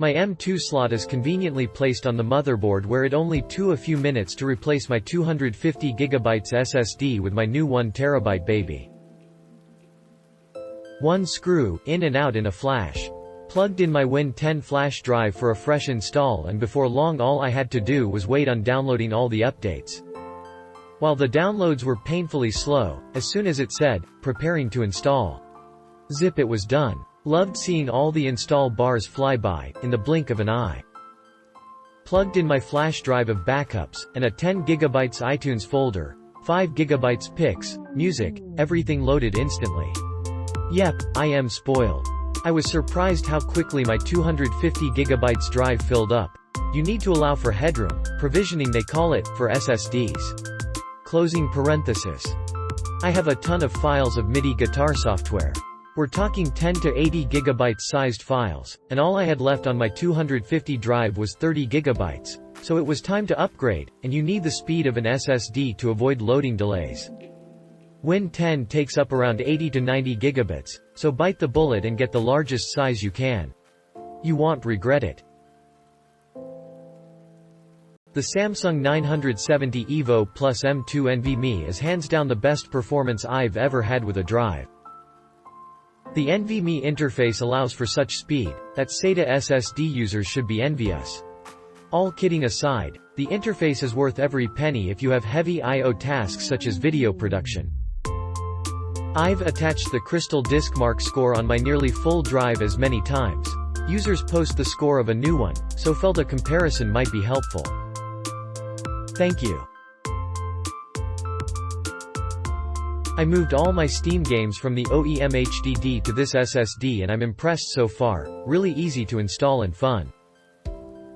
My M.2 slot is conveniently placed on the motherboard where it only took a few minutes to replace my 250GB SSD with my new 1TB baby. One screw, in and out in a flash. Plugged in my Win 10 flash drive for a fresh install, and before long all I had to do was wait on downloading all the updates. While the downloads were painfully slow, as soon as it said, "Preparing to install," zip, it was done. Loved seeing all the install bars fly by, in the blink of an eye. Plugged in my flash drive of backups, and a 10GB iTunes folder, 5GB pics, music, everything loaded instantly. Yep, I am spoiled. I was surprised how quickly my 250GB drive filled up. You need to allow for headroom, provisioning they call it, for SSDs. Closing parenthesis. I have a ton of files of MIDI guitar software. We're talking 10 to 80GB sized files, and all I had left on my 250 drive was 30GB, so it was time to upgrade, and you need the speed of an SSD to avoid loading delays. Win 10 takes up around 80 to 90 gigabits, so bite the bullet and get the largest size you can. You won't regret it. The Samsung 970 EVO Plus M2 NVMe is hands down the best performance I've ever had with a drive. The NVMe interface allows for such speed that SATA SSD users should be envious. All kidding aside, the interface is worth every penny if you have heavy I/O tasks such as video production. I've attached the Crystal Disk Mark score on my nearly full drive as many times. Users post the score of a new one, so felt a comparison might be helpful. Thank you. I moved all my Steam games from the OEM HDD to this SSD and I'm impressed so far, really easy to install and fun.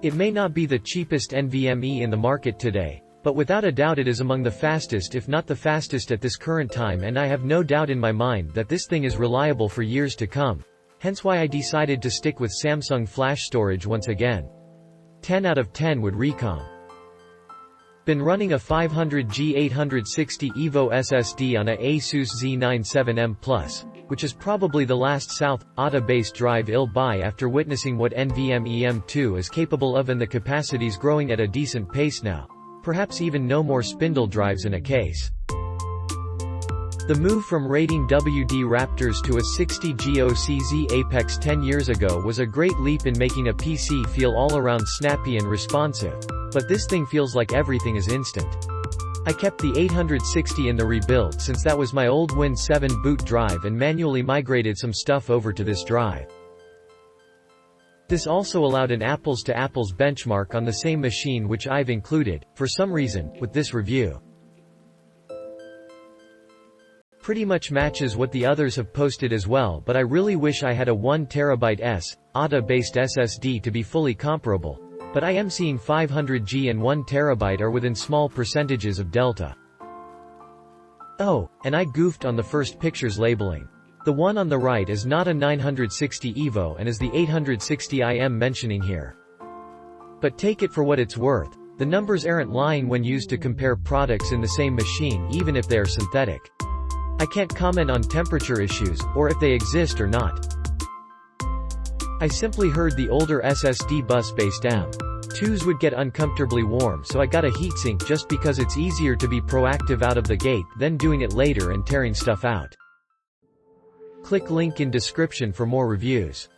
It may not be the cheapest NVMe in the market today, but without a doubt it is among the fastest if not the fastest at this current time, and I have no doubt in my mind that this thing is reliable for years to come, hence why I decided to stick with Samsung flash storage once again. 10 out of 10 would recomm. Been running a 500G 860 EVO SSD on a Asus Z97M Plus, which is probably the last SATA-based drive I'll buy after witnessing what NVMe M2 is capable of, and the capacity's growing at a decent pace now. Perhaps even no more spindle drives in a case. The move from rating WD Raptors to a 60G OCZ Apex 10 years ago was a great leap in making a PC feel all around snappy and responsive, but this thing feels like everything is instant. I kept the 860 in the rebuild since that was my old Win 7 boot drive and manually migrated some stuff over to this drive. This also allowed an apples-to-apples benchmark on the same machine, which I've included, for some reason, with this review. Pretty much matches what the others have posted as well, but I really wish I had a 1TB SATA-based SSD to be fully comparable, but I am seeing 500G and 1TB are within small percentages of delta. Oh, and I goofed on the first picture's labeling. The one on the right is not a 960 EVO and is the 860 I am mentioning here. But take it for what it's worth, the numbers aren't lying when used to compare products in the same machine, even if they are synthetic. I can't comment on temperature issues, or if they exist or not. I simply heard the older SSD bus-based M2s would get uncomfortably warm, so I got a heatsink just because it's easier to be proactive out of the gate than doing it later and tearing stuff out. Click link in description for more reviews.